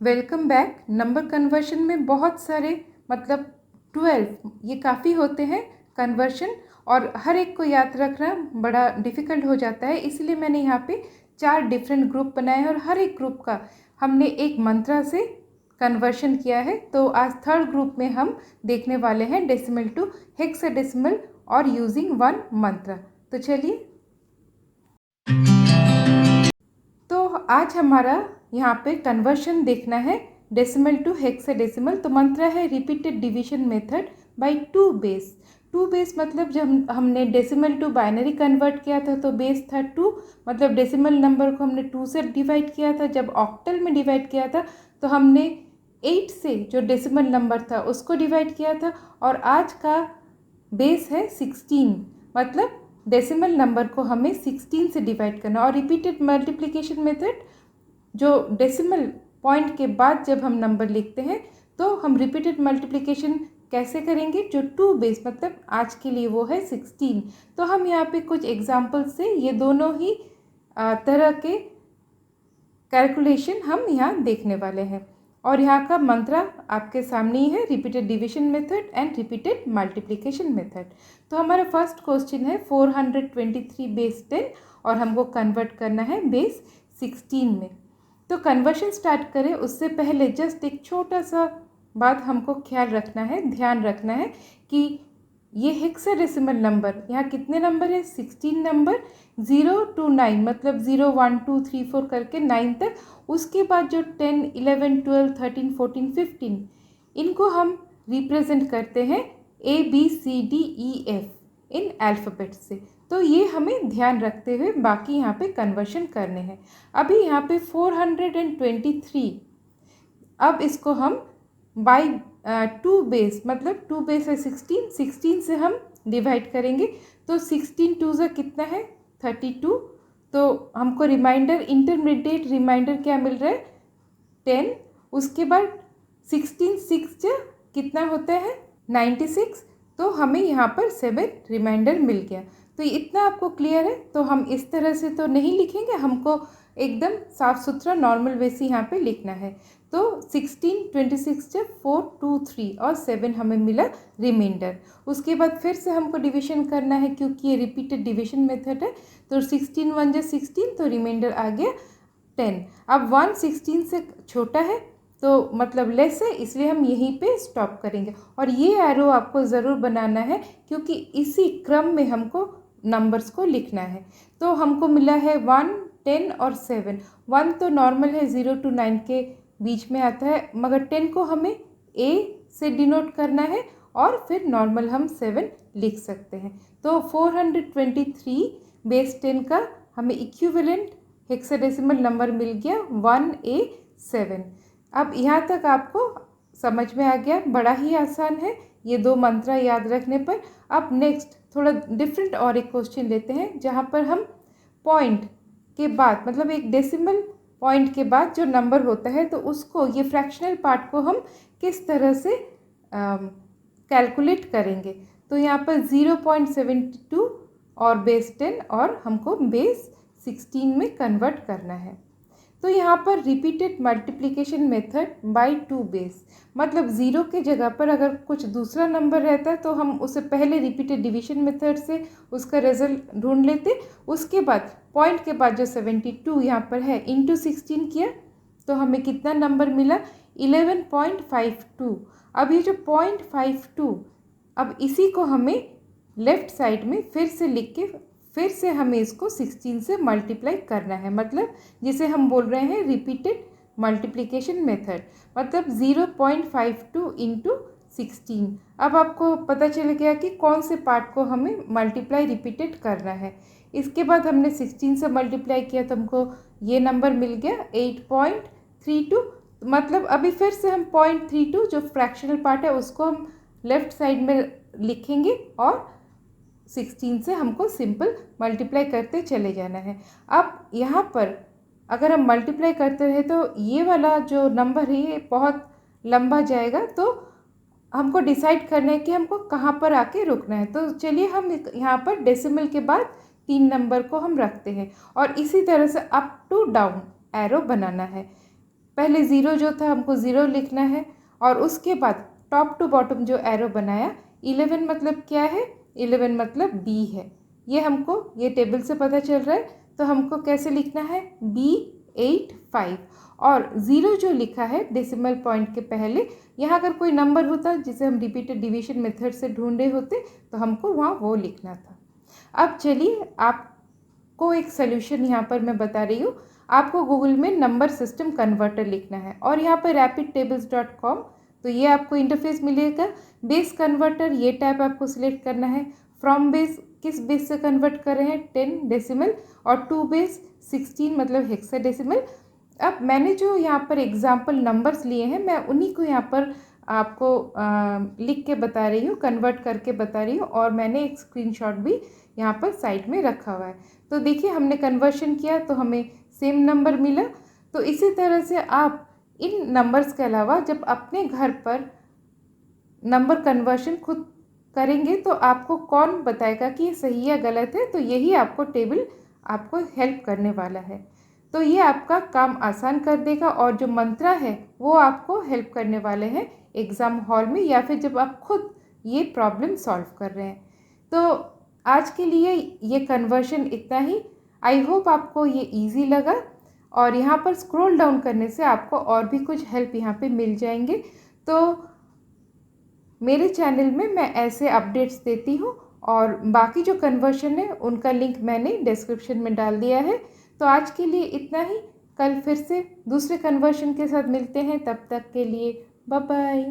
Welcome back. Number conversion में बहुत सारे मतलब 12 ये काफ़ी होते हैं कन्वर्शन, और हर एक को याद रखना बड़ा डिफ़िकल्ट हो जाता है। इसलिए मैंने यहाँ पे 4 डिफरेंट ग्रुप बनाए हैं और हर एक ग्रुप का हमने एक मंत्रा से कन्वर्शन किया है। तो आज थर्ड ग्रुप में हम देखने वाले हैं डेसिमल टू हेक्साडेसिमल और यूजिंग वन मंत्र। तो चलिए, तो आज हमारा यहाँ पे कन्वर्शन देखना है डेसिमल टू हेक्साडेसिमल। तो मंत्र है repeated division method by 2 base. 2 base मतलब जब हमने डेसिमल टू बाइनरी कन्वर्ट किया था तो बेस था 2, मतलब डेसिमल नंबर को हमने 2 से डिवाइड किया था। जब ऑक्टल में डिवाइड किया था तो हमने 8 से जो डेसिमल नंबर था उसको डिवाइड किया था। और आज का बेस है 16, मतलब डेसिमल नंबर को हमें 16 से डिवाइड करना। और रिपीटेड मल्टीप्लिकेशन मेथड जो डेसिमल पॉइंट के बाद जब हम नंबर लिखते हैं तो हम रिपीटेड मल्टीप्लिकेशन कैसे करेंगे, जो 2 बेस मतलब आज के लिए वो है 16। तो हम यहाँ पे कुछ एग्जाम्पल से ये दोनों ही तरह के कैलकुलेशन हम यहाँ देखने वाले हैं। और यहाँ का मंत्र आपके सामने ही है, repeated division method and repeated multiplication method. तो हमारा फर्स्ट क्वेश्चन है 423 बेस 10 और हमको कन्वर्ट करना है बेस 16 में। तो कन्वर्शन स्टार्ट करें उससे पहले जस्ट एक छोटा सा बात हमको ख्याल रखना है, ध्यान रखना है कि ये हेक्साडेसिमल नंबर, यहाँ कितने नंबर है, 16 नंबर, 0 to 9 मतलब 0 1 2 3 4 करके 9 तक। उसके बाद जो 10 11 12 13 14 15 इनको हम रिप्रेजेंट करते हैं ABCDEF इन अल्फ़ाबेट से। तो ये हमें ध्यान रखते हुए बाकी यहाँ पे कन्वर्शन करने हैं। अभी यहाँ पे 423, अब इसको हम बाई 2 बेस मतलब 2 बेस है 16, 16 से हम डिवाइड करेंगे। तो 16 2 से कितना है 32। तो हमको रिमाइंडर, इंटरमीडिएट रिमाइंडर क्या मिल रहा है 10। उसके बाद 16 6 से कितना होता है 96। तो हमें यहाँ पर 7 रिमाइंडर मिल गया। तो इतना आपको क्लियर है। तो हम इस तरह से तो नहीं लिखेंगे, हमको एकदम साफ सुथरा नॉर्मल वे से यहाँ पे लिखना है। तो 16 26 से 4 2 3 और 7 हमें मिला रिमाइंडर। उसके बाद फिर से हमको डिवीजन करना है क्योंकि ये रिपीटेड डिवीजन मेथड है। तो 16 1 जा 16, तो रिमाइंडर आ गया 10। अब 1 16 से छोटा है तो मतलब लेस है, इसलिए हम यहीं पे स्टॉप करेंगे। और ये एरो आपको ज़रूर बनाना है क्योंकि इसी क्रम में हमको नंबर्स को लिखना है। तो हमको मिला है 1 10 और 7। 1 तो नॉर्मल है 0 to 9 के बीच में आता है, मगर 10 को हमें A से डिनोट करना है और फिर नॉर्मल हम 7 लिख सकते हैं। तो 423 बेस 10 का हमें इक्विवेलेंट हेक्साडेसिमल नंबर मिल गया 1A7। अब यहाँ तक आपको समझ में आ गया, बड़ा ही आसान है ये 2 मंत्र याद रखने पर। अब नेक्स्ट थोड़ा डिफरेंट और एक क्वेश्चन लेते हैं जहाँ पर हम पॉइंट के बाद मतलब एक डेसिमल पॉइंट के बाद जो नंबर होता है तो उसको, ये फ्रैक्शनल पार्ट को हम किस तरह से कैलकुलेट करेंगे। तो यहाँ पर 0.72 और बेस 10 और हमको बेस 16 में कन्वर्ट करना है। तो यहाँ पर repeated multiplication method by 2 base मतलब 0 के जगह पर अगर कुछ दूसरा नंबर रहता है तो हम उसे पहले रिपीटेड डिवीजन मेथड से उसका रिजल्ट ढूंढ लेते। उसके बाद पॉइंट के बाद जो 72 यहाँ पर है इंटू 16 किया तो हमें कितना नंबर मिला 11.52। अब ये जो 0.52, अब इसी को हमें लेफ्ट साइड में फिर से लिख के फिर से हमें इसको 16 से मल्टीप्लाई करना है, मतलब जिसे हम बोल रहे हैं रिपीटेड मल्टीप्लिकेशन मेथड, मतलब 0.52 इंटू 16। अब आपको पता चल गया कि कौन से पार्ट को हमें मल्टीप्लाई रिपीटेड करना है। इसके बाद हमने 16 से मल्टीप्लाई किया तो हमको ये नंबर मिल गया 8.32। मतलब अभी फिर से हम 0.32 जो फ्रैक्शनल पार्ट है उसको हम लेफ्ट साइड में लिखेंगे और 16 से हमको सिंपल मल्टीप्लाई करते चले जाना है। अब यहाँ पर अगर हम मल्टीप्लाई करते रहे तो ये वाला जो नंबर है ये बहुत लंबा जाएगा, तो हमको डिसाइड करना है कि हमको कहाँ पर आके रुकना है। तो चलिए हम यहाँ पर डेसिमल के बाद 3 नंबर को हम रखते हैं और इसी तरह से अप टू डाउन एरो बनाना है। पहले 0 जो था हमको 0 लिखना है और उसके बाद टॉप टू बॉटम जो एरो बनाया 11 मतलब क्या है, 11 मतलब B है। ये हमको ये टेबल से पता चल रहा है, तो हमको कैसे लिखना है B85 और 0 जो लिखा है डेसिमल पॉइंट के पहले, यहाँ अगर कोई नंबर होता जिसे हम रिपीटेड डिवीजन मेथड से ढूंढे होते तो हमको वहाँ वो लिखना था। अब चलिए आपको एक सोल्यूशन यहाँ पर मैं बता रही हूँ। आपको गूगल में नंबर सिस्टम कन्वर्टर लिखना है और यहाँ पर rapidtables.com, तो ये आपको इंटरफेस मिलेगा। बेस कन्वर्टर ये टैब आपको सिलेक्ट करना है। फ्रॉम बेस किस बेस से कन्वर्ट कर रहे हैं 10 डेसिमल और टू बेस 16 मतलब हेक्साडेसिमल। अब मैंने जो यहाँ पर एग्जाम्पल नंबर्स लिए हैं मैं उन्हीं को यहाँ पर आपको लिख के बता रही हूँ, कन्वर्ट करके बता रही हूँ और मैंने एक स्क्रीनशॉट भी यहाँ पर साइड में रखा हुआ है। तो देखिए हमने कन्वर्शन किया तो हमें सेम नंबर मिला। तो इसी तरह से आप इन नंबर्स के अलावा जब अपने घर पर नंबर कन्वर्शन खुद करेंगे तो आपको कौन बताएगा कि ये सही या गलत है, तो यही आपको टेबल आपको हेल्प करने वाला है। तो ये आपका काम आसान कर देगा और जो मंत्रा है वो आपको हेल्प करने वाले हैं एग्ज़ाम हॉल में या फिर जब आप खुद ये प्रॉब्लम सॉल्व कर रहे हैं। तो आज के लिए ये कन्वर्शन इतना ही। आई होप आपको ये इजी लगा और यहाँ पर स्क्रॉल डाउन करने से आपको और भी कुछ हेल्प यहाँ पे मिल जाएंगे। तो मेरे चैनल में मैं ऐसे अपडेट्स देती हूँ और बाकी जो कन्वर्शन है उनका लिंक मैंने डिस्क्रिप्शन में डाल दिया है। तो आज के लिए इतना ही, कल फिर से दूसरे कन्वर्शन के साथ मिलते हैं, तब तक के लिए बाय बाय।